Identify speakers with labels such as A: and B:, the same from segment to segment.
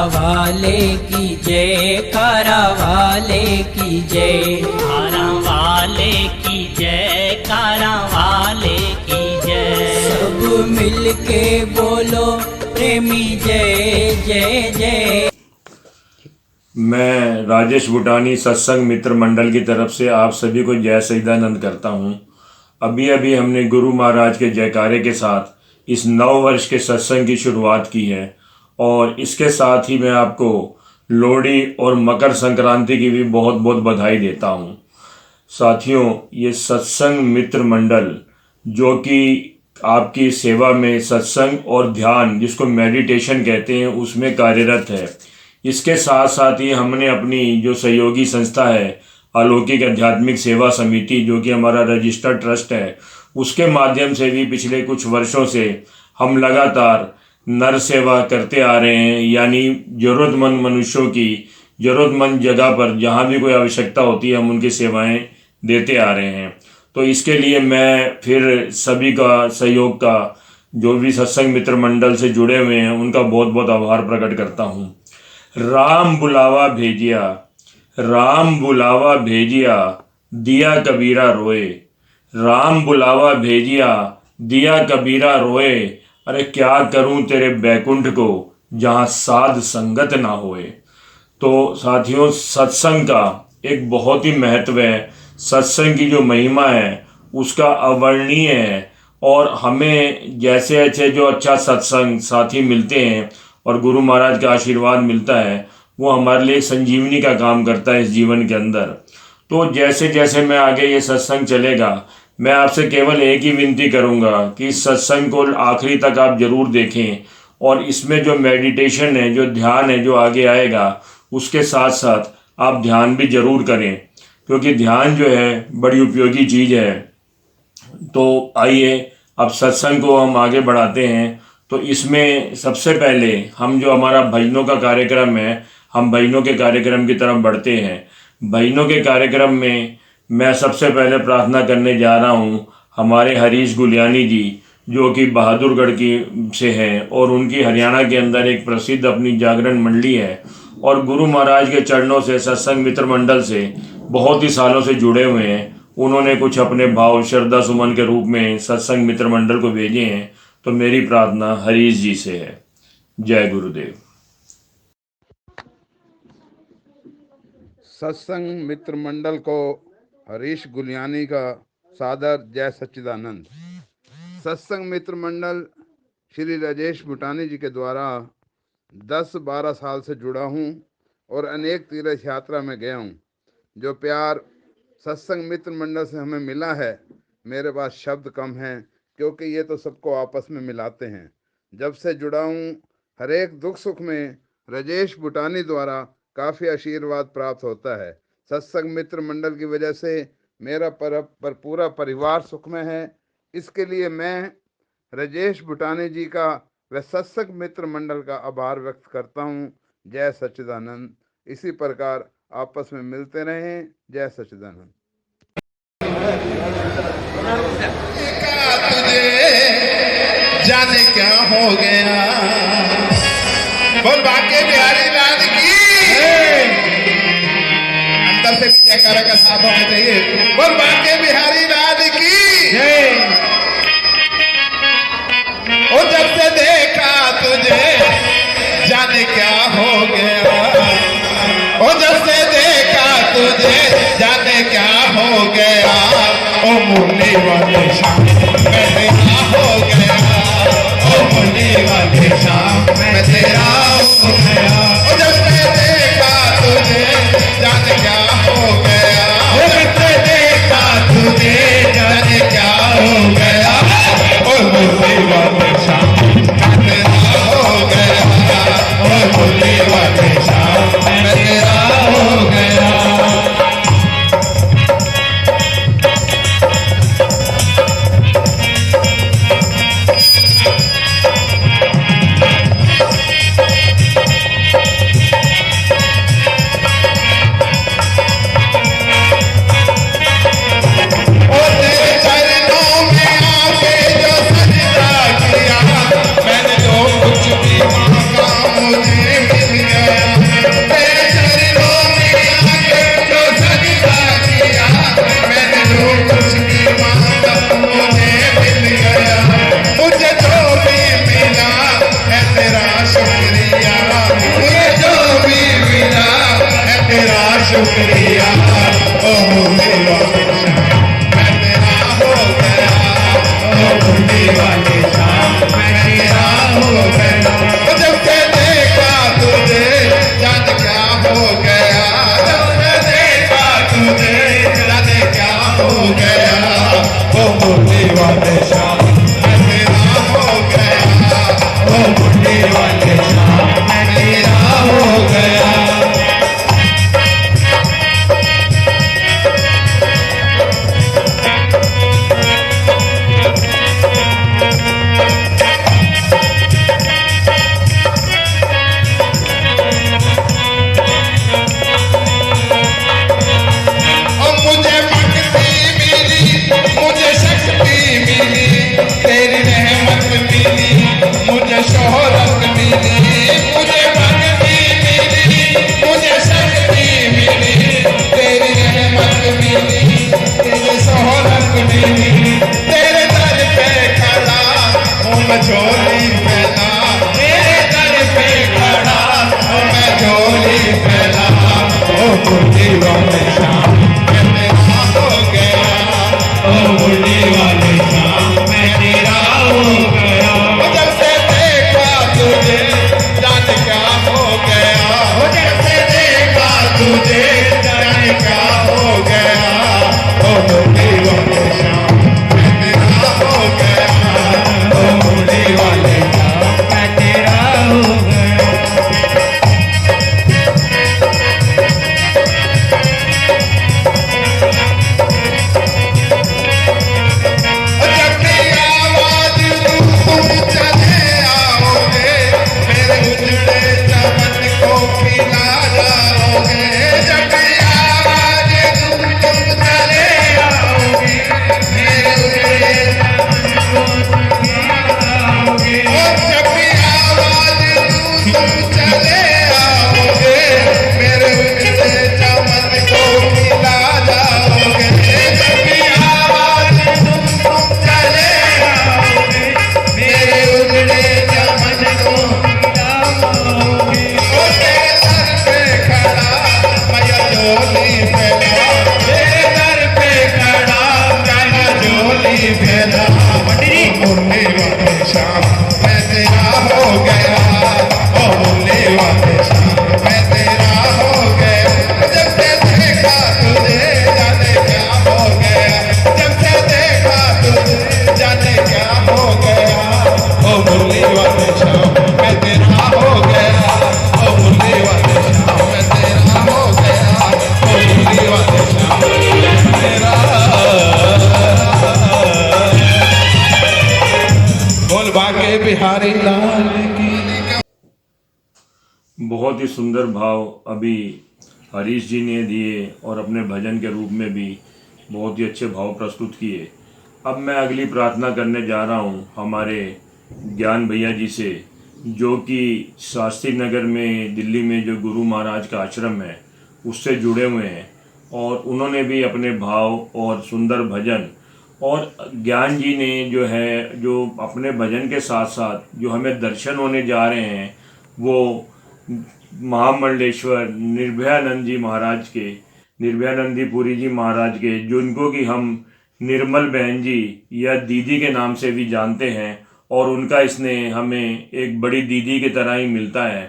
A: वाले की जय, कारा वाले की जय,
B: कारा वाले की जय, कारा वाले की जय।
A: सब मिलके बोलो प्रेमी जय जय जय।
C: मैं राजेश भूटानी सत्संग मित्र मंडल की तरफ से आप सभी को जय सच्चिदानंद करता हूँ। अभी अभी हमने गुरु महाराज के जयकारे के साथ इस नव वर्ष के सत्संग की शुरुआत की है और इसके साथ ही मैं आपको लोहड़ी और मकर संक्रांति की भी बहुत बहुत बधाई देता हूँ। साथियों, ये सत्संग मित्र मंडल जो कि आपकी सेवा में सत्संग और ध्यान, जिसको मेडिटेशन कहते हैं, उसमें कार्यरत है। इसके साथ साथ ही हमने अपनी जो सहयोगी संस्था है अलौकिक आध्यात्मिक सेवा समिति, जो कि हमारा रजिस्टर्ड ट्रस्ट है, उसके माध्यम से भी पिछले कुछ वर्षों से हम लगातार नर सेवा करते आ रहे हैं। यानी ज़रूरतमंद मनुष्यों की ज़रूरतमंद जगह पर जहाँ भी कोई आवश्यकता होती है हम उनकी सेवाएं देते आ रहे हैं। तो इसके लिए मैं फिर सभी का सहयोग का, जो भी सत्संग मित्र मंडल से जुड़े हुए हैं, उनका बहुत बहुत आभार प्रकट करता हूँ। राम बुलावा भेजिया, राम बुलावा भेजिया, दिया कबीरा रोए। राम बुलावा भेजिया, दिया कबीरा रोए। अरे क्या करूं तेरे बैकुंठ को, जहां साध संगत ना होए। तो साथियों, सत्संग का एक बहुत ही महत्व है। सत्संग की जो महिमा है उसका अवर्णनीय है और हमें जैसे ऐसे जो अच्छा सत्संग साथी मिलते हैं और गुरु महाराज का आशीर्वाद मिलता है, वो हमारे लिए संजीवनी का काम करता है इस जीवन के अंदर। तो जैसे जैसे मैं आगे ये सत्संग चलेगा, मैं आपसे केवल एक ही विनती करूंगा कि इस सत्संग को आखिरी तक आप जरूर देखें और इसमें जो मेडिटेशन है, जो ध्यान है, जो आगे आएगा, उसके साथ साथ आप ध्यान भी जरूर करें, क्योंकि ध्यान जो है बड़ी उपयोगी चीज़ है। तो आइए अब सत्संग को हम आगे बढ़ाते हैं। तो इसमें सबसे पहले हम जो हमारा भजनों का कार्यक्रम है, हम भजनों के कार्यक्रम की तरफ बढ़ते हैं। भजनों के कार्यक्रम में मैं सबसे पहले प्रार्थना करने जा रहा हूँ हमारे हरीश गुलियानी जी, जो कि बहादुरगढ़ की से हैं और उनकी हरियाणा के अंदर एक प्रसिद्ध अपनी जागरण मंडली है और गुरु महाराज के चरणों से, सत्संग मित्र मंडल से बहुत ही सालों से जुड़े हुए हैं। उन्होंने कुछ अपने भाव श्रद्धा सुमन के रूप में सत्संग मित्र मंडल को भेजे हैं। तो मेरी प्रार्थना हरीश जी से है। जय गुरुदेव।
D: सत्संग मित्र मंडल को हरीश गुलियानी का सादर जय सच्चिदानंद। सत्संग मित्र मंडल श्री राजेश भूटानी जी के द्वारा 10-12 साल से जुड़ा हूँ और अनेक तीर्थ यात्रा में गया हूँ। जो प्यार सत्संग मित्र मंडल से हमें मिला है, मेरे पास शब्द कम हैं, क्योंकि ये तो सबको आपस में मिलाते हैं। जब से जुड़ा हूँ, हर एक दुख सुख में राजेश भूटानी द्वारा काफ़ी आशीर्वाद प्राप्त होता है। सत्संग मित्र मंडल की वजह से मेरा पूरा परिवार सुख में है। इसके लिए मैं राजेश भूटानी जी का व सत्संग मित्र मंडल का आभार व्यक्त करता हूँ। जय सच्चिदानंद। इसी प्रकार आपस में मिलते रहें। जय सच्चिदानंद।
E: तुझे जाने क्या हो गया, बोल बाके बिहारी लाल की। अंदर से जयकारा का साथ होना चाहिए। बोल बाके बिहारी लाल की। ओ जब से देखा तुझे जाने क्या हो गया, ओ जब से देखा तुझे जाने क्या हो गया। ओ मुरली वाले शाम मैं तेरा हो गया, ओ मुरली वाले शाम मैं तेरा हो गया। ओ जब से देखा तुझे जाने क्या हो गया, ओ जब से देखा तुझे जाने क्या हो गया। ओ मुरली वाले शाम मैं तेरा हो गया, ओ मुरली वाले शाम मैं तेरा हो गया। शुक्रिया ओ मुरली वाले शाम मैं तेरा हो गया ओ मुरली वाले शाम मैं तेरा हो गया जब से देखा तुझे जान क्या हो गया जब से देखा तुझे जान क्या हो गया ओ मुरली वाले शाम मैं तेरा हो गया ओ मुरली वाले शाम मैं तेरा हो गया मुझे भक्ति मिली मुझे शक्ति मिली तेरी रहमत मिली मुझे शोहरत मिली मुझे भक्ति मिली मुझे शक्ति मिली तेरी रहमत मिली तेरी शोहरत मिली तेरे दर पे खड़ा हूँ मैं झोली फैला तेरे दर पे खड़ा हूँ मैं झोली फैला ओ मुरली वाले शाम मैं तेरा हो गया ओ मुरली वाले शाम मैं तेरा हो गया जब से देखा तुझे जान क्या हो गया जब से देखा तुझे जान क्या हो गया ओ मुरली वाले शाम मैं तेरा हो गया ओ मुरली वाले शाम मैं तेरा हो गया जब भी आवाज तुम चले आओगे मेरे उजड़े चमन को पिला जाओगे जब भी आवाज तुम चले आओगे मेरे उजड़े चमन को पिला जाओगे जब भी आवाज तुम चले आओगे मेरे उजड़े चमन को पिला जाओगे जब भी आवाज तुम चले आओगे मेरे उजड़े चमन को पिलाओगे ओ तेरे दर पे खड़ा मैं झोली फैला तेरे दर पे खड़ा मैं झोली फैला मुरली वाले शाम मैं तेरा हो गया ओ मुरली वाले शाम मैं तेरा हो गया जब से देखा तुझे जाने क्या हो गया जब से देखा तुझे जाने क्या हो गया ओ मुरली वाले शाम मैं तेरा हो गया ओ मुरली वाले शाम मैं तेरा हो गया ओ मुरली वाले शाम मैं तेरा बोल बाके बिहारी लाल की
C: बहुत ही सुंदर भाव अभी हरीश जी ने दिए और अपने भजन के रूप में भी बहुत ही अच्छे भाव प्रस्तुत किए। अब मैं अगली प्रार्थना करने जा रहा हूँ हमारे ज्ञान भैया जी से, जो कि शास्त्री नगर में दिल्ली में जो गुरु महाराज का आश्रम है उससे जुड़े हुए हैं, और उन्होंने भी अपने भाव और सुंदर भजन, और ज्ञान जी ने जो है जो अपने भजन के साथ साथ जो हमें दर्शन होने जा रहे हैं वो महामंडलेश्वर निर्भयानंद जी महाराज के, निर्भयानंदी पुरी जी महाराज के, जिनको कि हम निर्मल बहन जी या दीदी के नाम से भी जानते हैं, और उनका स्नेह हमें एक बड़ी दीदी की तरह ही मिलता है।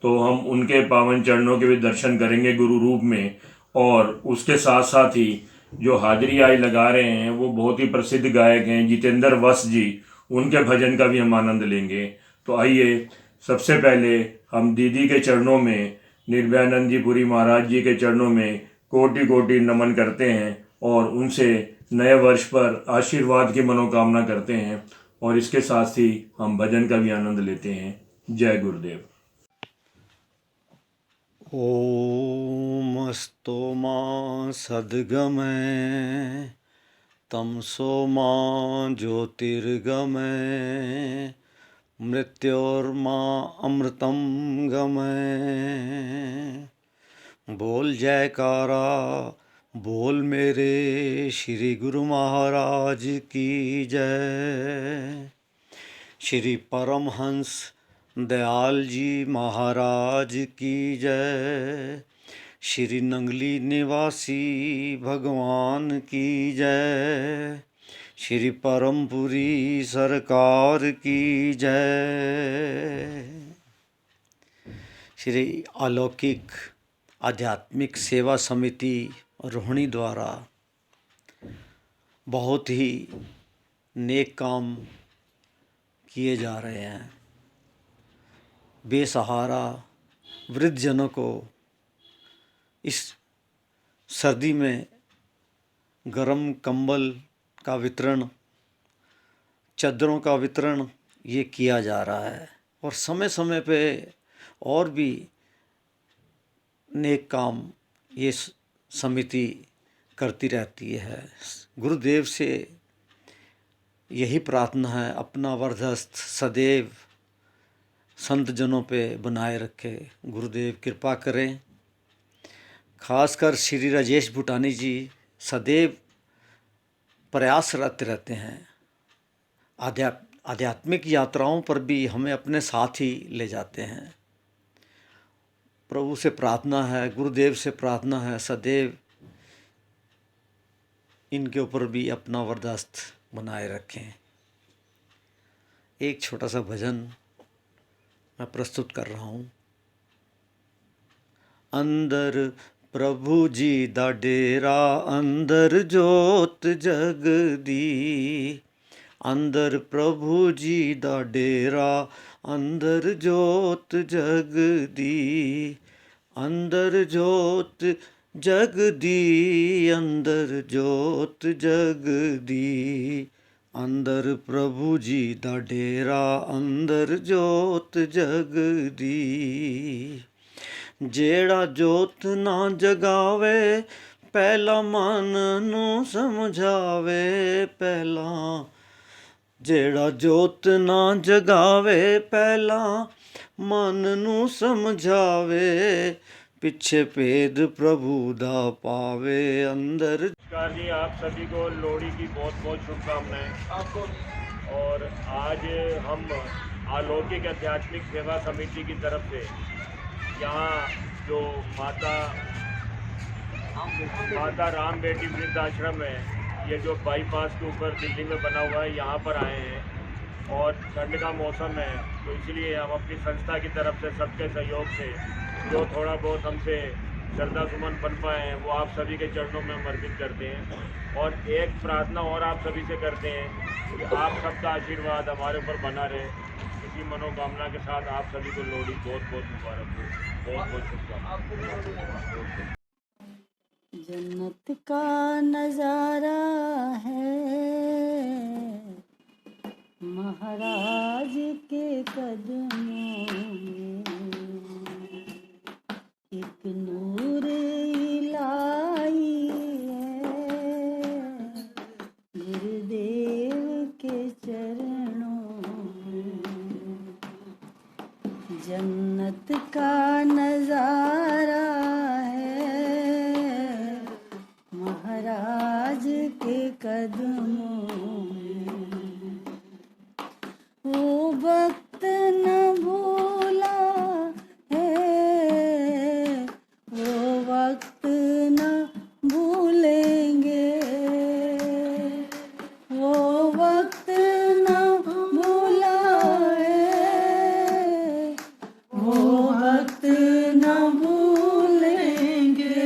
C: तो हम उनके पावन चरणों के भी दर्शन करेंगे गुरु रूप में, और उसके साथ साथ ही जो हाजिरी आई लगा रहे हैं वो बहुत ही प्रसिद्ध गायक हैं जितेंद्र वस जी, उनके भजन का भी हम आनंद लेंगे। तो आइए सबसे पहले हम दीदी के चरणों में, निर्भयानंद जी पुरी महाराज जी के चरणों में कोटि कोटि नमन करते हैं और उनसे नए वर्ष पर आशीर्वाद की मनोकामना करते हैं, और इसके साथ ही हम भजन का भी आनंद लेते हैं। जय गुरुदेव।
F: ॐ अस्तु मा सद्गमय तमसो मा ज्योतिर्गमय मृत्योर्मा अमृतं गमय। बोल जयकारा बोल मेरे श्री गुरु महाराज की जय। श्री परमहंस दयाल जी महाराज की जय। श्री नंगली निवासी भगवान की जय। श्री परमपुरी सरकार की जय। श्री अलौकिक आध्यात्मिक सेवा समिति रोहिणी द्वारा बहुत ही नेक काम किए जा रहे हैं। बेसहारा वृद्धजनों को इस सर्दी में गरम कंबल का वितरण, चादरों का वितरण ये किया जा रहा है और समय समय पे और भी नेक काम ये समिति करती रहती है। गुरुदेव से यही प्रार्थना है, अपना वरदस्त सदैव संत जनों पे बनाए रखे। गुरुदेव कृपा करें। खासकर श्री राजेश भूटानी जी सदैव प्रयासरत रहते हैं। आध्यात्मिक यात्राओं पर भी हमें अपने साथ ही ले जाते हैं। प्रभु से प्रार्थना है, गुरुदेव से प्रार्थना है, सदैव इनके ऊपर भी अपना वरदस्त बनाए रखें। एक छोटा सा भजन मैं प्रस्तुत कर रहा हूँ। अंदर प्रभु जी दा डेरा, अंदर जोत जगदी। अंदर प्रभु जी दा डेरा, अंदर जोत जगदी। अंदर जोत जगदी, अंदर जोत जगदी। अंदर प्रभु जी दा डेरा, अंदर जोत जगदी। जेड़ा जोत ना जगावे, पहला मन नू समझावे। पहला जेड़ा जोत ना जगावे, पहला मन नू समझावे। पिछे भेद प्रभु दा पावे। अंदर
C: नमस्कार जी, आप सभी को लोहड़ी की बहुत बहुत शुभकामनाएं आपको। और आज हम अलौकिक आध्यात्मिक सेवा समिति की तरफ से यहाँ जो माता राम बेटी वृद्धाश्रम है, ये जो बाईपास के ऊपर दिल्ली में बना हुआ है, यहाँ पर आए हैं। और ठंड का मौसम है तो इसलिए हम अपनी संस्था की तरफ से सबके सहयोग से जो थोड़ा बहुत हमसे श्रद्धा सुमन बन पाए हैं वो आप सभी के चरणों में हम अर्पित करते हैं। और एक प्रार्थना और आप सभी से करते हैं कि आप सबका आशीर्वाद हमारे ऊपर बना रहे। इसी मनोकामना के साथ आप सभी को लोहड़ी बहुत बहुत मुबारक हो। बहुत बहुत शुभकामनाएं।
G: जन्नत का नजारा है महाराज के कदमों में। एक नूर इलाही है गुरुदेव के चरणों में। जन्नत का नजारा है महाराज के कदमों में। वो वक्त न भूला है, वो वक्त न भूलेंगे। वो वक्त न भूला है, वो वक्त न भूलेंगे।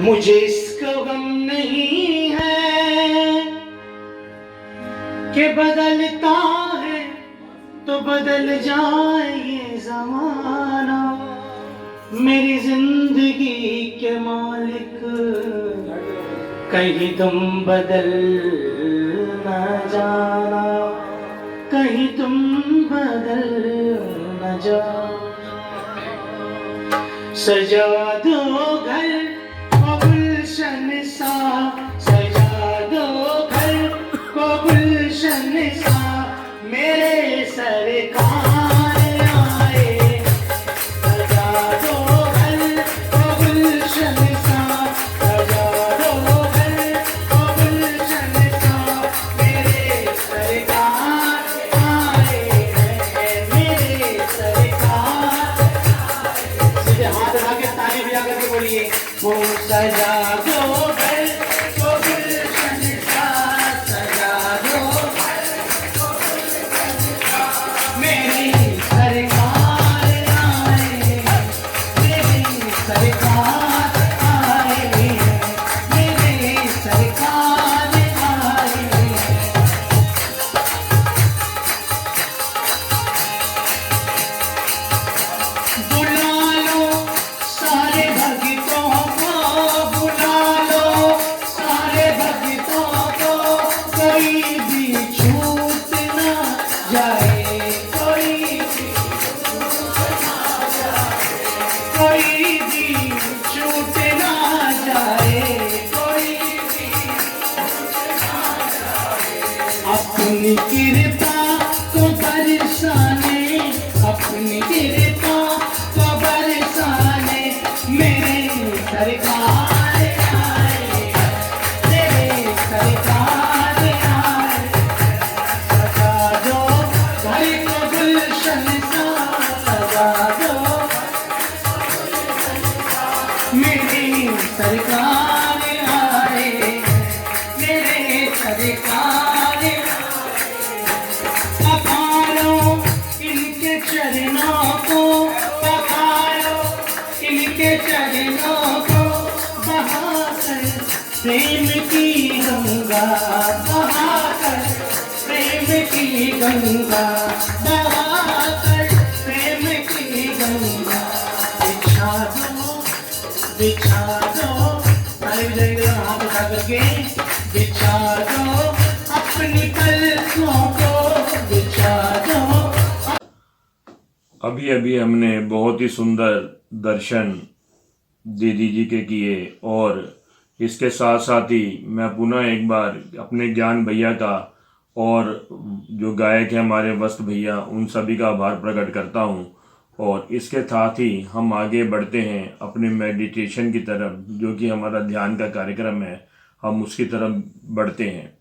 H: मुझे इसको गम नहीं है कि बदलता है तो बदल जाए ये जमाना। मेरी जिंदगी के मालिक कहीं तुम बदल न जाना, कहीं तुम बदल न जाना। सजा दो घर को गुलशन सा, सजा दो घर को गुलशन सा, मेरे सरकार आए। सजा दो घर को गुलशन सा, सजा दो घर को गुलशन सा, मेरे सरकार आए हैं, मेरे सरकार। सीधे हाथ उठा के ताली बजा करके बोलिए, वो सजा दो घर को गुलशन सा, सजा दो मेरी सरकार आए, मेरी सरकार आए, मेरी सरकार आए। बुला लो सारे भक्तों को, बुला लो सारे भक्तों को, कोई भी छूट ना जाए, कोई भी कोई भी छूट ना जाए, कोई भी अपनी कृपा को बरसाने, अपनी कृपा को बरसाने, मेरे सरकार आए, मेरे सरकार आए। सजा दो घर को गुलशन सा, सजा दो मेरी सरकार आए, मेरे सरकार आए। पखारो इनके चरणों को, पखारो इनके चरणों को, बहाकर प्रेम की गंगा, बहाकर प्रेम की गंगा, बहाकर प्रेम की गंगा। बिछा दो, बिछा दो, ताली बजाएंगे हाथ उठा करके, बिछा दो अपनी पलकों को, बिछा दो।
C: अभी अभी हमने बहुत ही सुंदर दर्शन दीदी जी के किए और इसके साथ साथ ही मैं पुनः एक बार अपने ज्ञान भैया का और जो गायक हैं हमारे वस्त भैया, उन सभी का आभार प्रकट करता हूँ। और इसके साथ ही हम आगे बढ़ते हैं अपने मेडिटेशन की तरफ, जो कि हमारा ध्यान का कार्यक्रम है, हम उसकी तरफ बढ़ते हैं।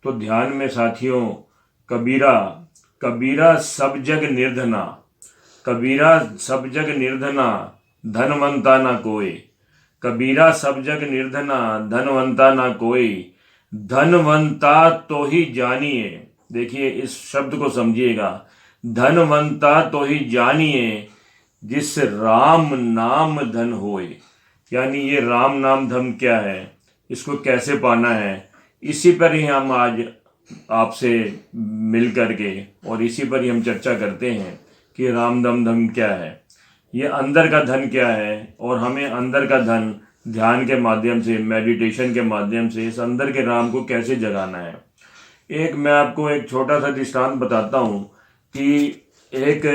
C: तो ध्यान में साथियों, कबीरा कबीरा सब जग निर्धना, कबीरा सब जग निर्धना, धनवंता ना कोई, कबीरा सब जग निर्धना, धनवंता ना कोई, धनवंता तो ही जानिए। देखिए इस शब्द को समझिएगा, धनवंता तो ही जानिए, जिस राम नाम धन होए। यानी ये राम नाम धन क्या है, इसको कैसे पाना है, इसी पर ही हम आज आपसे मिल करके और इसी पर ही हम चर्चा करते हैं कि राम नाम धन क्या है, ये अंदर का धन क्या है, और हमें अंदर का धन ध्यान के माध्यम से, मेडिटेशन के माध्यम से इस अंदर के राम को कैसे जगाना है। एक मैं आपको एक छोटा सा दृष्टांत बताता हूँ कि एक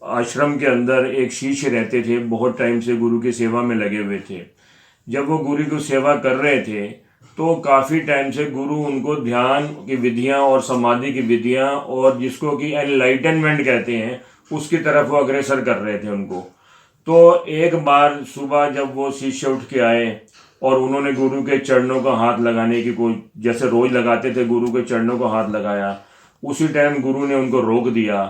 C: आश्रम के अंदर एक शिष्य रहते थे, बहुत टाइम से गुरु की सेवा में लगे हुए थे। जब वो गुरु की सेवा कर रहे थे तो काफ़ी टाइम से गुरु उनको ध्यान की विधियाँ और समाधि की विधियाँ और जिसको कि एनलाइटनमेंट कहते हैं उसकी तरफ वो अग्रसर कर रहे थे उनको। तो एक बार सुबह जब वो शिष्य उठ के आए और उन्होंने गुरु के चरणों को हाथ लगाने की कोई, जैसे रोज लगाते थे गुरु के चरणों को हाथ लगाया, उसी टाइम गुरु ने उनको रोक दिया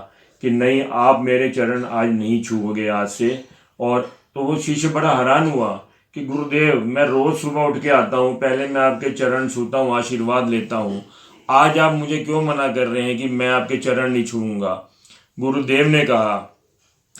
C: कि नहीं, आप मेरे चरण आज नहीं छूओगे आज से। और तो वो शिष्य बड़ा हैरान हुआ कि गुरुदेव, मैं रोज़ सुबह उठ के आता हूँ, पहले मैं आपके चरण छूता हूँ, आशीर्वाद लेता हूँ, आज आप मुझे क्यों मना कर रहे हैं कि मैं आपके चरण नहीं छूऊंगा। गुरुदेव ने कहा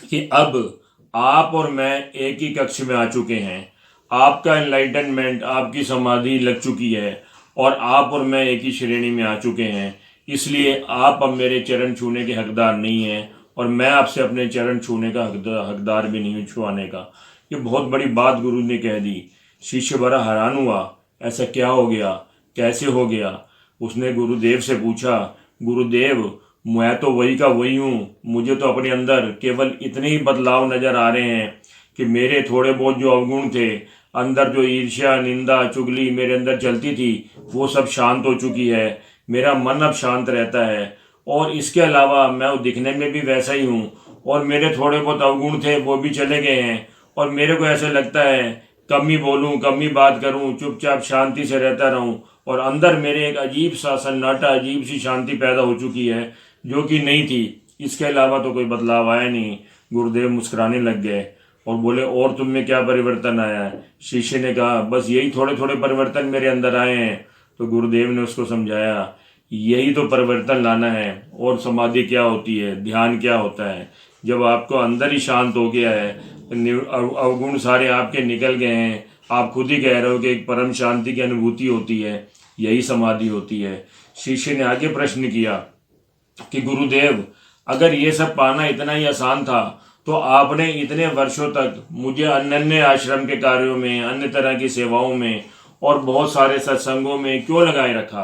C: कि अब आप और मैं एक ही कक्ष में आ चुके हैं, आपका एनलाइटनमेंट, आपकी समाधि लग चुकी है और आप और मैं एक ही श्रेणी में आ चुके हैं, इसलिए आप अब मेरे चरण छूने के हकदार नहीं हैं और मैं आपसे अपने चरण छूने का हकदार भी नहीं हूँ छुआने का। ये बहुत बड़ी बात गुरु ने कह दी। शिष्य बड़ा हैरान हुआ, ऐसा क्या हो गया, कैसे हो गया। उसने गुरुदेव से पूछा, गुरुदेव मैं तो वही का वही हूँ, मुझे तो अपने अंदर केवल इतने ही बदलाव नज़र आ रहे हैं कि मेरे थोड़े बहुत जो अवगुण थे, अंदर जो ईर्ष्या, निंदा, चुगली मेरे अंदर चलती थी, वो सब शांत हो चुकी है। मेरा मन अब शांत रहता है और इसके अलावा मैं दिखने में भी वैसा ही हूँ और मेरे थोड़े बहुत अवगुण थे वो भी चले गए हैं और मेरे को ऐसा लगता है कम ही बोलूँ, कम ही बात करूँ, चुपचाप शांति से रहता रहूँ और अंदर मेरे एक अजीब सा सन्नाटा, अजीब सी शांति पैदा हो चुकी है जो कि नहीं थी। इसके अलावा तो कोई बदलाव आया नहीं। गुरुदेव मुस्कुराने लग गए और बोले, और तुम में क्या परिवर्तन आया है। शिष्य ने कहा, बस यही थोड़े थोड़े परिवर्तन मेरे अंदर आए हैं। तो गुरुदेव ने उसको समझाया, यही तो परिवर्तन लाना है। और समाधि क्या होती है, ध्यान क्या होता है, जब आपको अंदर ही शांत हो गया है, अवगुण सारे आपके निकल गए हैं, आप खुद ही कह रहे हो कि एक परम शांति की अनुभूति होती है, यही समाधि होती है। शिष्य ने आगे प्रश्न किया कि गुरुदेव, अगर ये सब पाना इतना ही आसान था तो आपने इतने वर्षों तक मुझे अन्य आश्रम के कार्यों में, अन्य तरह की सेवाओं में और बहुत सारे सत्संगों में क्यों लगाए रखा।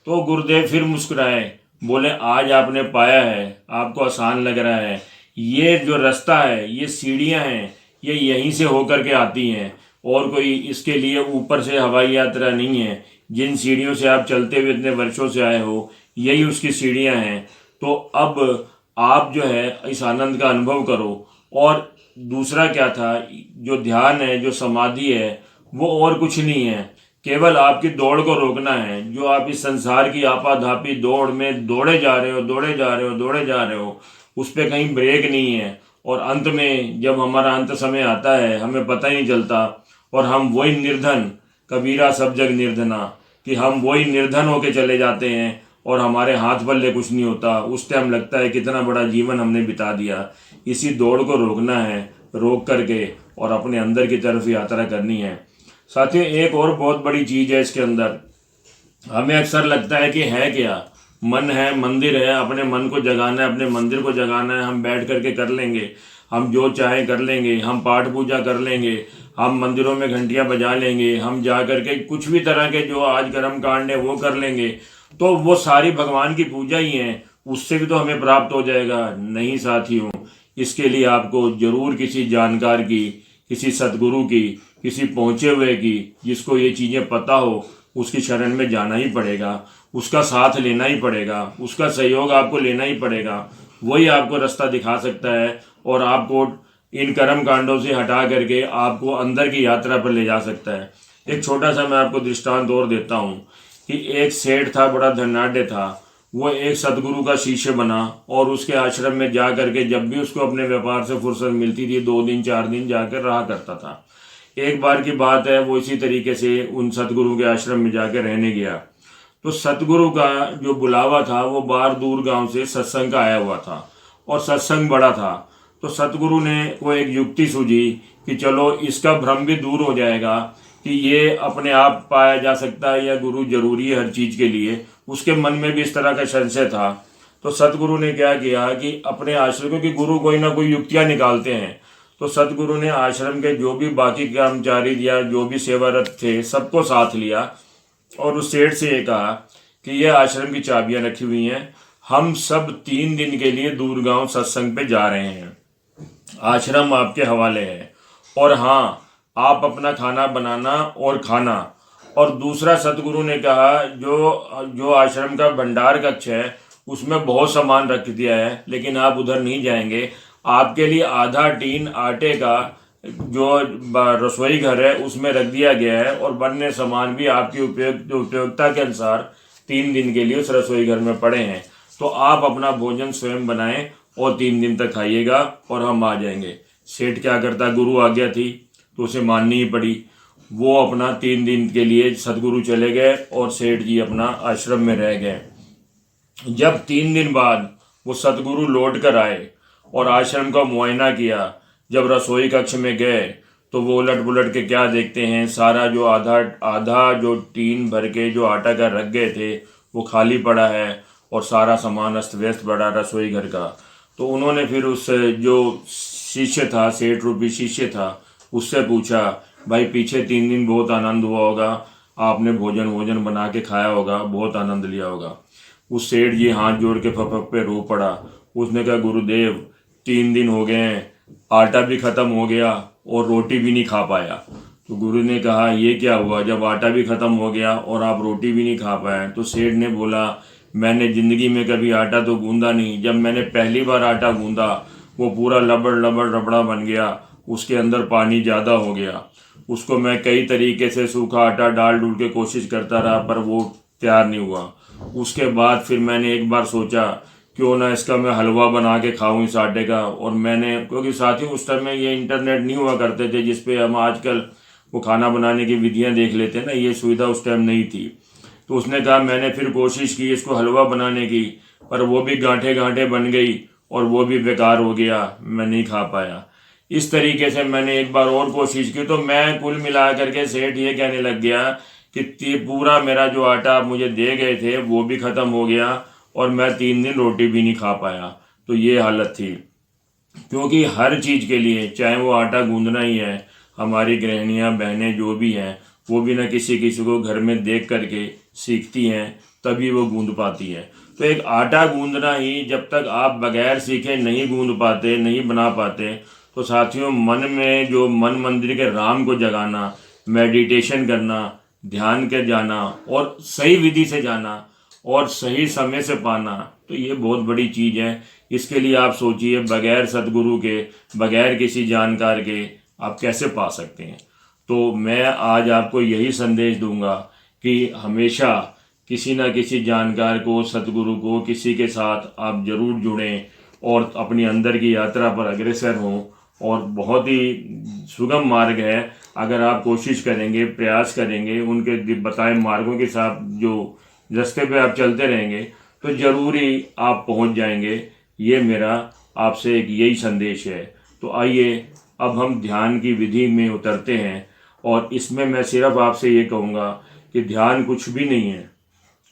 C: तो गुरुदेव फिर मुस्कुराए, बोले, आज आपने पाया है, आपको आसान लग रहा है, ये जो रास्ता है, ये सीढ़ियाँ हैं, ये यहीं से होकर के आती हैं और कोई इसके लिए ऊपर से हवाई यात्रा नहीं है। जिन सीढ़ियों से आप चलते हुए इतने वर्षों से आए हो, यही उसकी सीढ़ियाँ हैं। तो अब आप जो है इस आनंद का अनुभव करो। और दूसरा क्या था, जो ध्यान है, जो समाधि है, वो और कुछ नहीं है, केवल आपकी दौड़ को रोकना है। जो आप इस संसार की आपाधापी दौड़ में दौड़े जा रहे हो, उस पर कहीं ब्रेक नहीं है और अंत में जब हमारा अंत समय आता है हमें पता ही नहीं चलता और हम वही निर्धन, कबीरा सब जग निर्धना, कि हम वही निर्धन होके चले जाते हैं और हमारे हाथ पल्ले कुछ नहीं होता। उस टाइम लगता है कितना बड़ा जीवन हमने बिता दिया। इसी दौड़ को रोकना है, रोक करके और अपने अंदर की तरफ यात्रा करनी है। साथियों, एक और बहुत बड़ी चीज़ है इसके अंदर। हमें अक्सर लगता है कि है क्या, मन है, मंदिर है, अपने मन को जगाना है, अपने मंदिर को जगाना है, हम बैठ करके कर लेंगे, हम जो चाहें कर लेंगे, हम पाठ पूजा कर लेंगे, हम मंदिरों में घंटियां बजा लेंगे, हम जा करके कुछ भी तरह के जो आज कर्म कांड है वो कर लेंगे, तो वो सारी भगवान की पूजा ही है, उससे भी तो हमें प्राप्त हो जाएगा। नहीं साथियों, इसके लिए आपको जरूर किसी जानकार की, किसी सतगुरु की, किसी पहुँचे हुए की, जिसको ये चीज़ें पता हो, उसकी शरण में जाना ही पड़ेगा, उसका साथ लेना ही पड़ेगा, उसका सहयोग आपको लेना ही पड़ेगा। वही आपको रास्ता दिखा सकता है और आपको इन कर्म कांडों से हटा करके आपको अंदर की यात्रा पर ले जा सकता है। एक छोटा सा मैं आपको दृष्टांत और देता हूँ कि एक सेठ था, बड़ा धनाढ़ था, वो एक सतगुरु का शिष्य बना और उसके आश्रम में जा करके जब भी उसको अपने व्यापार से फुर्सत मिलती थी 2 दिन 4 दिन जाकर रहा करता था। एक बार की बात है, वो इसी तरीके से उन सतगुरु के आश्रम में जाकर रहने गया। तो सतगुरु का जो बुलावा था वो बाहर दूर गांव से सत्संग का आया हुआ था और सत्संग बड़ा था। तो सतगुरु ने को एक युक्ति सूझी कि चलो इसका भ्रम भी दूर हो जाएगा कि ये अपने आप पाया जा सकता है या गुरु जरूरी है हर चीज़ के लिए। उसके मन में भी इस तरह का संशय था। तो सतगुरु ने क्या किया कि अपने आश्रम, क्योंकि गुरु कोई ना कोई युक्तियाँ निकालते हैं, तो सतगुरु ने आश्रम के जो भी बाकी कर्मचारी या जो भी सेवारत थे सबको साथ लिया और उस सेठ से ये कहा कि ये आश्रम की चाबियां रखी हुई हैं, हम सब 3 दिन के लिए दूर गांव सत्संग पे जा रहे हैं, आश्रम आपके हवाले है और हाँ, आप अपना खाना बनाना और खाना। और दूसरा सतगुरु ने कहा जो आश्रम का भंडार कक्ष है उसमें बहुत सामान रख दिया है, लेकिन आप उधर नहीं जाएंगे, आपके लिए आधा टीन आटे का जो रसोई घर है उसमें रख दिया गया है और बनने सामान भी आपकी उपयोगिता के अनुसार 3 दिन के लिए उस रसोई घर में पड़े हैं। तो आप अपना भोजन स्वयं बनाएं और 3 दिन तक खाइएगा और हम आ जाएंगे। सेठ क्या करता, गुरु आज्ञा थी तो उसे माननी ही पड़ी। वो अपना 3 दिन के लिए सतगुरु चले गए और सेठ जी अपना आश्रम में रह गए। जब 3 दिन बाद वो सतगुरु लौट कर आए और आश्रम का मुआयना किया, जब रसोई कक्ष में गए तो वो उलट पुलट के क्या देखते हैं, सारा जो आधा आधा जो टीन भर के जो आटा का रख गए थे वो खाली पड़ा है और सारा सामान अस्त व्यस्त पड़ा रसोई घर का। तो उन्होंने फिर उस जो शिष्य था, 60 रुपये शिष्य था, उससे पूछा, भाई पीछे 3 दिन बहुत आनंद हुआ होगा, आपने भोजन भोजन बना के खाया होगा, बहुत आनंद लिया होगा। उस सेठ जी हाथ जोड़ के फपक पे रो पड़ा। उसने कहा, गुरुदेव 3 दिन हो गए हैं, आटा भी ख़त्म हो गया और रोटी भी नहीं खा पाया। तो गुरु ने कहा, ये क्या हुआ, जब आटा भी ख़त्म हो गया और आप रोटी भी नहीं खा पाए? तो सेठ ने बोला, मैंने ज़िंदगी में कभी आटा तो गूंदा नहीं, जब मैंने पहली बार आटा गूंदा वो पूरा लबड़ लबड़ रबड़ा बन गया, उसके अंदर पानी ज़्यादा हो गया। उसको मैं कई तरीके से सूखा आटा डाल डूल के कोशिश करता रहा पर वो तैयार नहीं हुआ। उसके बाद फिर मैंने एक बार सोचा क्यों ना इसका मैं हलवा बना के खाऊं इस आटे का। और मैंने, क्योंकि साथ ही उस टाइम में ये इंटरनेट नहीं हुआ करते थे जिस पे हम आजकल वो खाना बनाने की विधियां देख लेते हैं ना, ये सुविधा उस टाइम नहीं थी। तो उसने कहा, मैंने फिर कोशिश की इसको हलवा बनाने की, पर वो भी गांठे गांठे बन गई और वो भी बेकार हो गया, मैं नहीं खा पाया। इस तरीके से मैंने एक बार और कोशिश की। तो मैं कुल मिला करके सेठ ये कहने लग गया कि पूरा मेरा जो आटा आप मुझे दे गए थे वो भी ख़त्म हो गया और मैं 3 दिन रोटी भी नहीं खा पाया। तो ये हालत थी। क्योंकि हर चीज़ के लिए, चाहे वो आटा गूंदना ही है, हमारी गृहिणियाँ बहनें जो भी हैं वो भी ना किसी किसी को घर में देख करके सीखती हैं, तभी वो गूंद पाती हैं। तो एक आटा गूंदना ही जब तक आप बगैर सीखे नहीं गूंद पाते, नहीं बना पाते, तो साथियों मन में जो मन मंदिर के राम को जगाना, मेडिटेशन करना, ध्यान के जाना और सही विधि से जाना और सही समय से पाना, तो ये बहुत बड़ी चीज़ है। इसके लिए आप सोचिए, बगैर सतगुरु के, बगैर किसी जानकार के आप कैसे पा सकते हैं। तो मैं आज आपको यही संदेश दूंगा कि हमेशा किसी न किसी जानकार को, सतगुरु को, किसी के साथ आप जरूर जुड़ें और अपनी अंदर की यात्रा पर अग्रसर हों। और बहुत ही सुगम मार्ग है, अगर आप कोशिश करेंगे, प्रयास करेंगे, उनके बताए मार्गों के साथ जो रास्ते पे आप चलते रहेंगे तो ज़रूर ही आप पहुंच जाएंगे। ये मेरा आपसे एक यही संदेश है। तो आइए अब हम ध्यान की विधि में उतरते हैं। और इसमें मैं सिर्फ आपसे ये कहूँगा कि ध्यान कुछ भी नहीं है।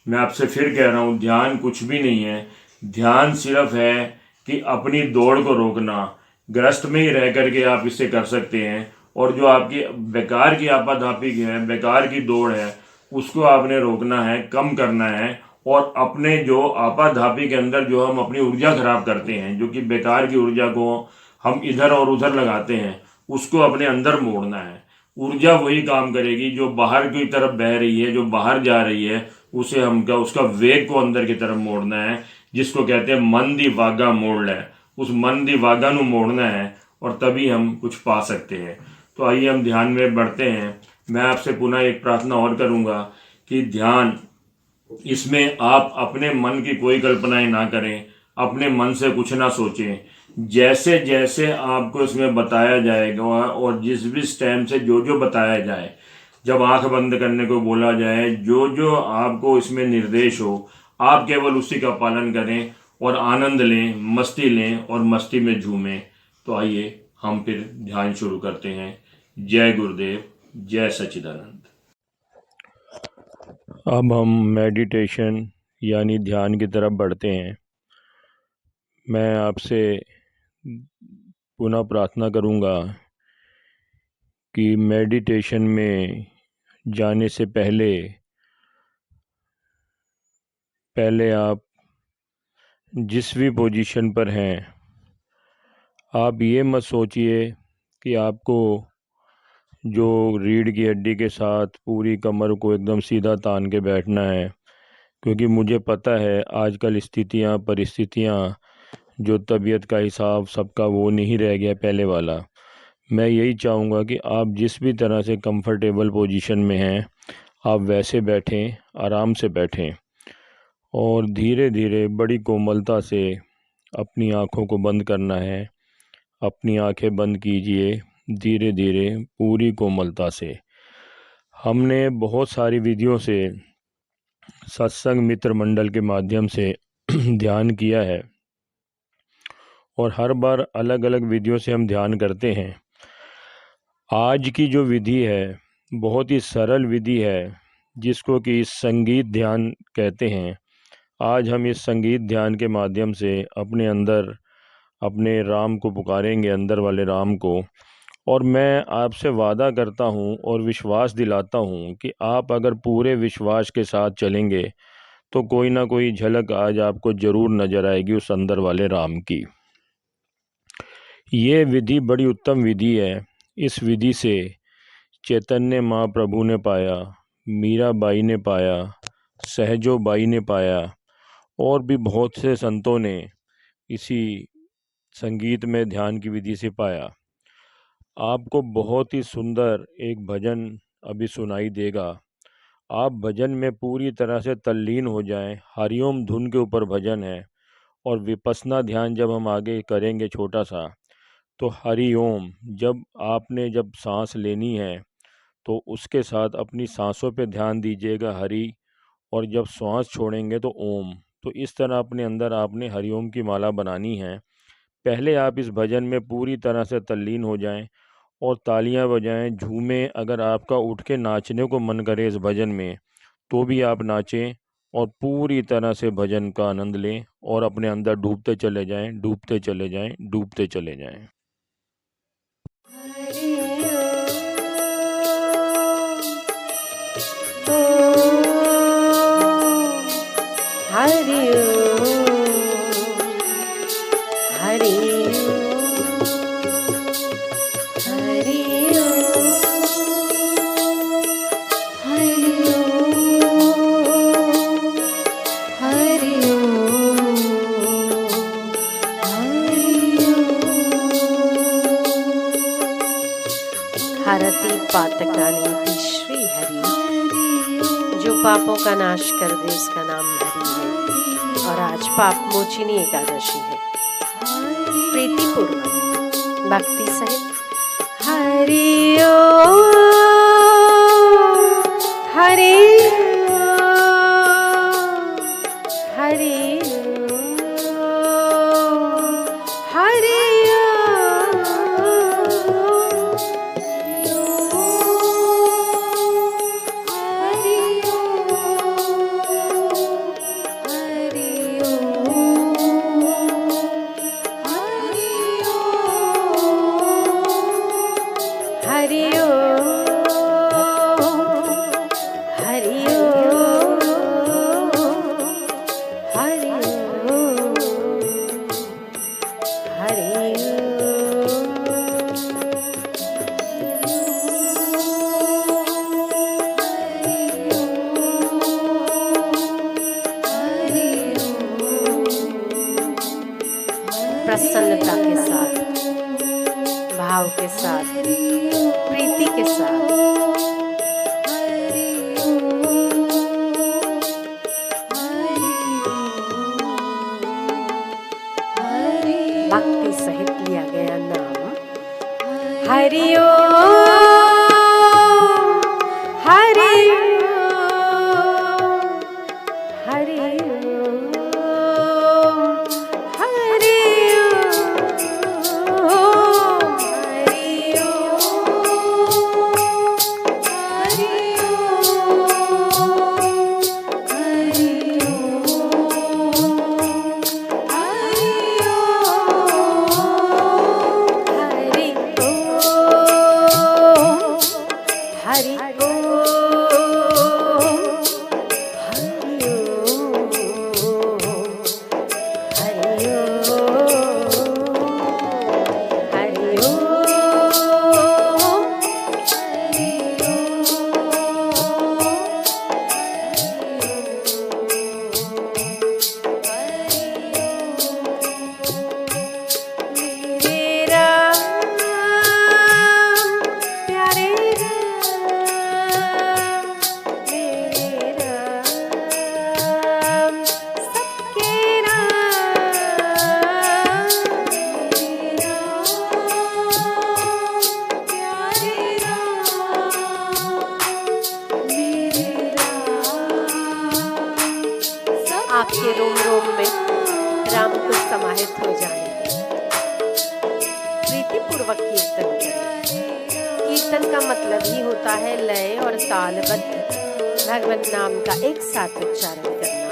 C: मैं आपसे फिर कह रहा हूँ, ध्यान कुछ भी नहीं है। ध्यान सिर्फ है कि अपनी दौड़ को रोकना। ग्रस्त में ही रह करके आप इसे कर सकते हैं। और जो आपकी बेकार की आपाधापी है, बेकार की दौड़ है, उसको आपने रोकना है, कम करना है। और अपने जो आपाधापी के अंदर जो हम अपनी ऊर्जा खराब करते हैं, जो कि बेकार की ऊर्जा को हम इधर और उधर लगाते हैं, उसको अपने अंदर मोड़ना है। ऊर्जा वही काम करेगी जो बाहर की तरफ बह रही है, जो बाहर जा रही है, उसे हम क्या, उसका वेग को अंदर की तरफ मोड़ना है, जिसको कहते हैं मन दी वागा मोड़ ले। उस मन दी वागा ਨੂੰ मोड़ना है और तभी हम कुछ पा सकते हैं। तो आइए हम ध्यान में बढ़ते हैं। मैं आपसे पुनः एक प्रार्थना और करूंगा कि ध्यान, इसमें आप अपने मन की कोई कल्पनाएं ना करें, अपने मन से कुछ ना सोचें। जैसे जैसे आपको इसमें बताया जाएगा और जिस भी टाइम से जो जो बताया जाए, जब आंख बंद करने को बोला जाए, जो जो आपको इसमें निर्देश हो, आप केवल उसी का पालन करें और आनंद लें, मस्ती लें और मस्ती में झूमें। तो आइए हम फिर ध्यान शुरू करते हैं। जय गुरुदेव, जय सच्चिदानंद। अब हम मेडिटेशन यानी ध्यान की तरफ बढ़ते हैं। मैं आपसे पुनः प्रार्थना करूंगा कि मेडिटेशन में जाने से पहले आप जिस भी पोजीशन पर हैं, आप ये मत सोचिए कि आपको जो रीढ़ की हड्डी के साथ पूरी कमर को एकदम सीधा तान के बैठना है, क्योंकि मुझे पता है आजकल स्थितियाँ, परिस्थितियाँ, जो तबीयत का हिसाब सबका वो नहीं रह गया पहले वाला। मैं यही चाहूँगा कि आप जिस भी तरह से कंफर्टेबल पोजीशन में हैं, आप वैसे बैठें, आराम से बैठें और धीरे धीरे बड़ी कोमलता से अपनी आँखों को बंद करना है। अपनी आंखें बंद कीजिए, धीरे धीरे, पूरी कोमलता से। हमने बहुत सारी विधियों से, सत्संग मित्र मंडल के माध्यम से ध्यान किया है और हर बार अलग अलग विधियों से हम ध्यान करते हैं। आज की जो विधि है बहुत ही सरल विधि है, जिसको कि संगीत ध्यान कहते हैं। आज हम इस संगीत ध्यान के माध्यम से अपने अंदर अपने राम को पुकारेंगे, अंदर वाले राम को। और मैं आपसे वादा करता हूँ और विश्वास दिलाता हूँ कि आप अगर पूरे विश्वास के साथ चलेंगे तो कोई ना कोई झलक आज आपको ज़रूर नज़र आएगी उस अंदर वाले राम की। ये विधि बड़ी उत्तम विधि है। इस विधि से चैतन्य महाप्रभु ने पाया, मीराबाई ने पाया, सहजो बाई ने पाया और भी बहुत से संतों ने इसी संगीत में ध्यान की विधि से पाया। आपको बहुत ही सुंदर एक भजन अभी सुनाई देगा। आप भजन में पूरी तरह से तल्लीन हो जाएं। हरिओम धुन के ऊपर भजन है और विपस्सना ध्यान जब हम आगे करेंगे छोटा सा, तो हरिओम जब सांस लेनी है तो उसके साथ अपनी सांसों पे ध्यान दीजिएगा हरि, और जब श्वास छोड़ेंगे तो ओम। तो इस तरह अपने अंदर आपने हरिओम की माला बनानी है। पहले आप इस भजन में पूरी तरह से तल्लीन हो जाएं और तालियां बजाएं, झूमें। अगर आपका उठ के नाचने को मन करे इस भजन में तो भी आप नाचें और पूरी तरह से भजन का आनंद लें और अपने अंदर डूबते चले जाएं, डूबते चले जाएं, डूबते चले जाएं।
I: हरि हरि हरि हरति पातकानीति श्री हरि, जो पापों का नाश कर दे उसका नाम हरि है। और आज पाप मोचिनी एकादशी है। प्रीतिपूर्वक भक्ति सहित हरि ओम हरि हरि हरि प्रसन्नता के साथ, भाव के साथ, प्रीति के साथ भक्ति सहित लिया गया नाम हरि ओम हरि कीर्तन का मतलब ही होता है लय और तालबद्ध भगवत नाम का एक साथ उच्चारण करना।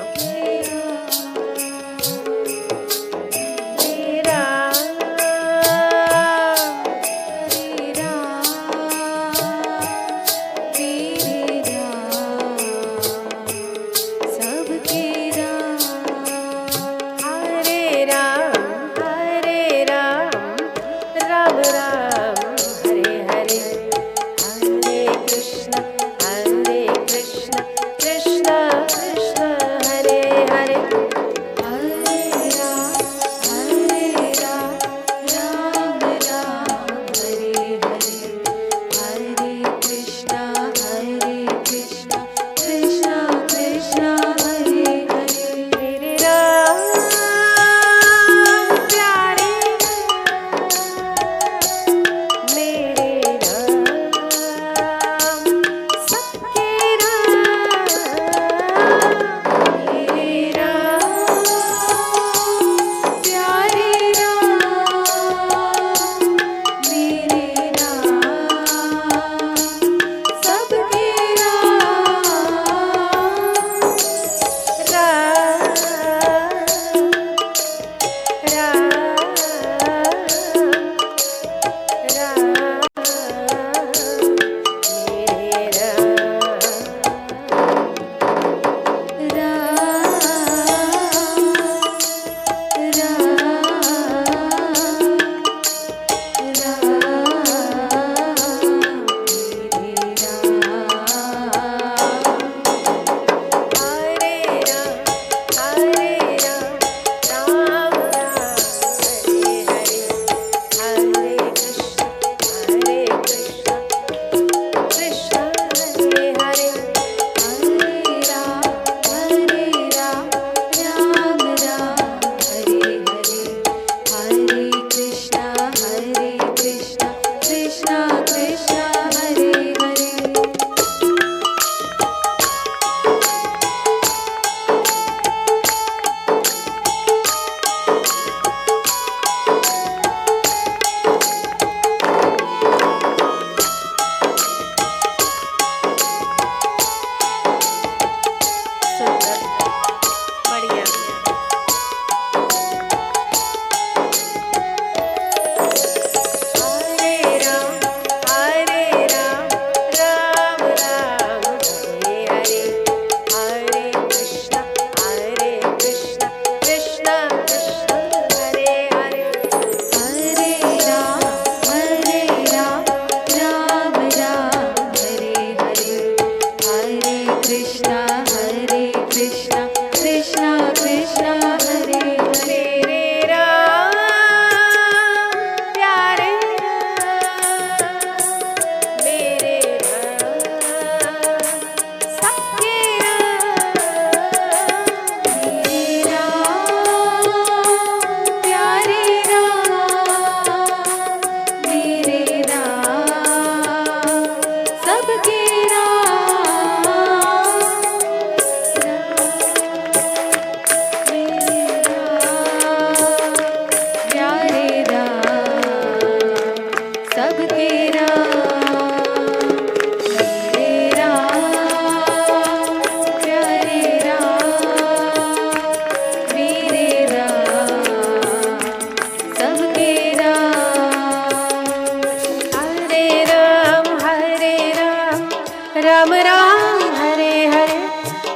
J: राम राम हरे हरे,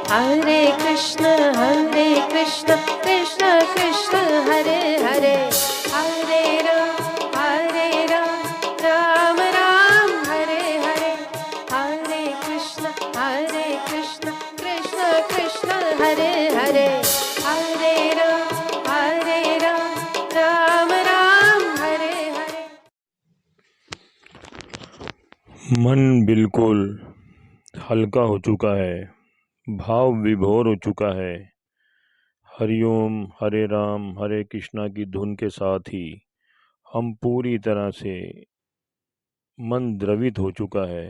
J: हरे कृष्ण कृष्ण कृष्ण हरे हरे, हरे राम राम राम हरे हरे, हरे कृष्ण कृष्ण कृष्ण हरे हरे, हरे राम राम राम हरे हरे।
C: मन बिल्कुल हल्का हो चुका है, भाव विभोर हो चुका है। हरिओम हरे राम हरे कृष्णा की धुन के साथ ही हम पूरी तरह से मन द्रवित हो चुका है।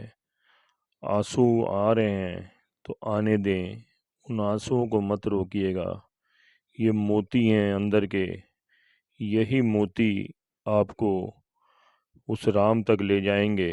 C: आंसू आ रहे हैं तो आने दें, उन आंसुओं को मत रोकिएगा। ये मोती हैं अंदर के, यही मोती आपको उस राम तक ले जाएंगे।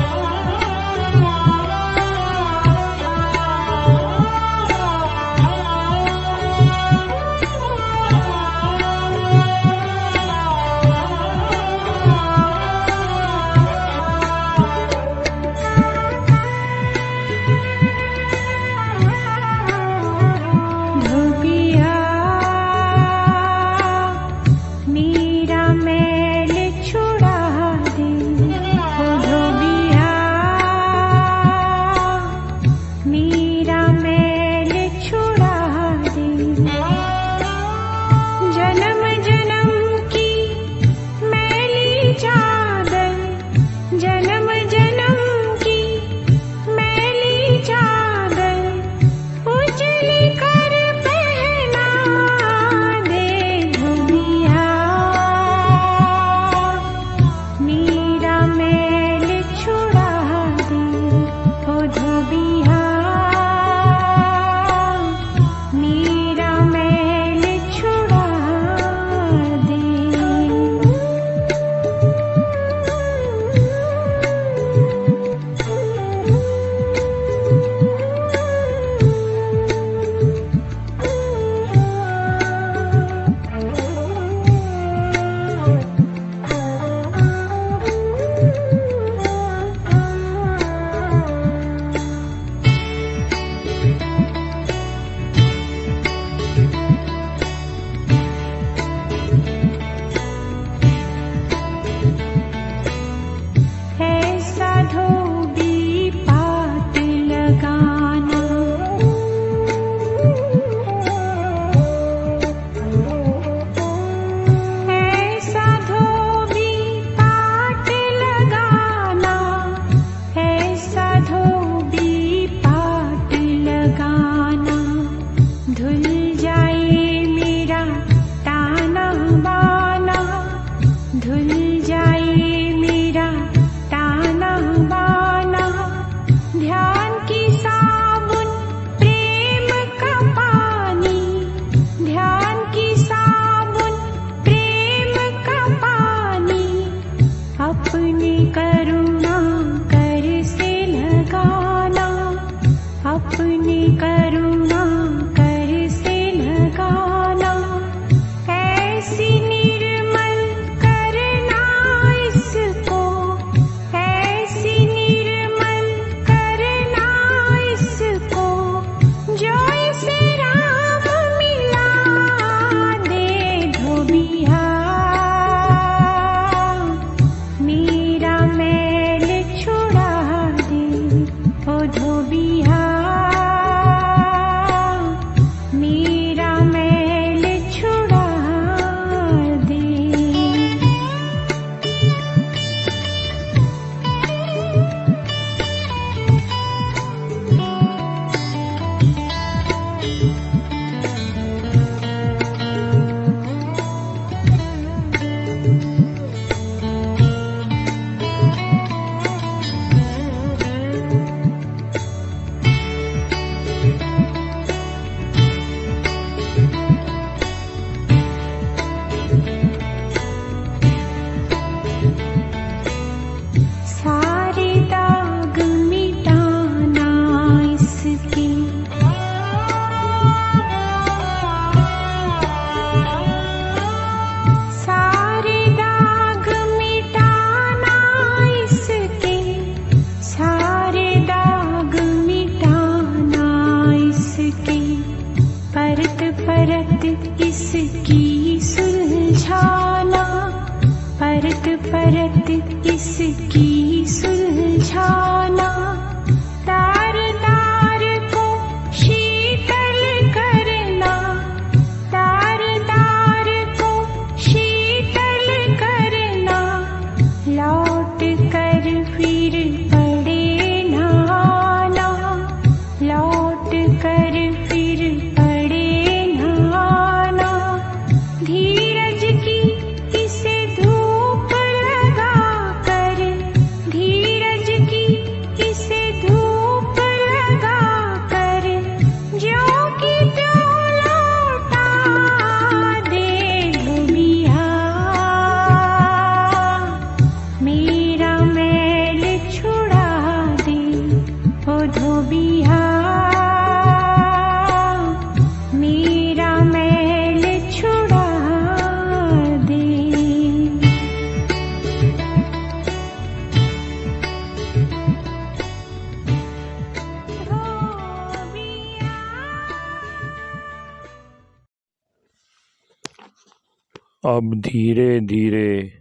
C: अब धीरे धीरे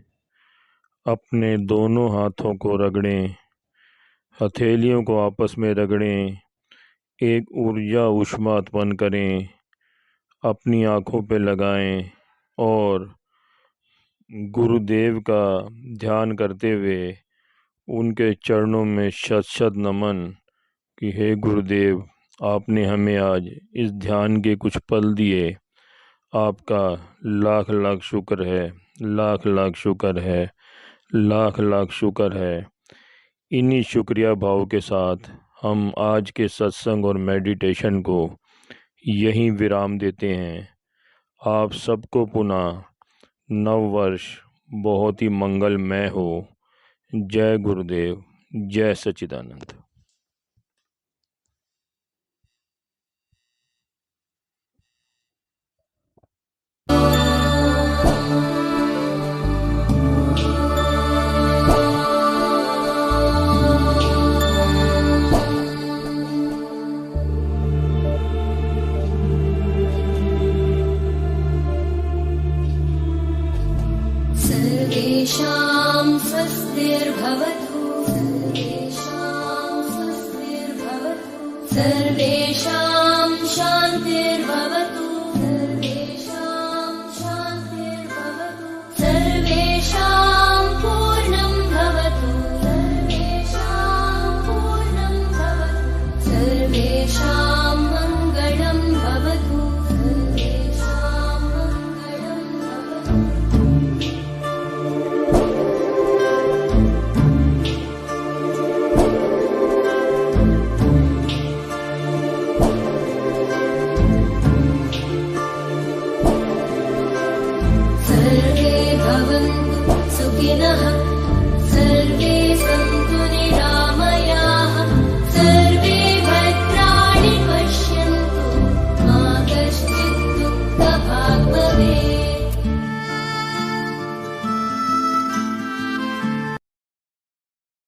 C: अपने दोनों हाथों को रगड़ें, हथेलियों को आपस में रगड़ें, एक ऊर्जा ऊष्मा उत्पन्न करें, अपनी आँखों पे लगाएं और गुरुदेव का ध्यान करते हुए उनके चरणों में शत शत नमन कि हे गुरुदेव, आपने हमें आज इस ध्यान के कुछ पल दिए, आपका लाख लाख शुक्र है, लाख लाख शुक्र है, लाख लाख शुक्र है। इन्हीं शुक्रिया भाव के साथ हम आज के सत्संग और मेडिटेशन को यहीं विराम देते हैं। आप सबको पुनः नव वर्ष बहुत ही मंगलमय हो। जय गुरुदेव, जय सच्चिदानंद।
K: सर्वेषां स्वस्तिर्भवतु, सर्वेषां स्वस्तिर्भवतु, सर्वेषां शान्तिर्भवतु, सर्वेषां शान्तिर्भवतु, सर्वेषां पूर्णं भवतु, सर्वेषां पूर्णं भवतु, सर्वेषां मङ्गलं भवतु, सर्वेषां मङ्गलं भवतु। सर्वे सन्तु निरामया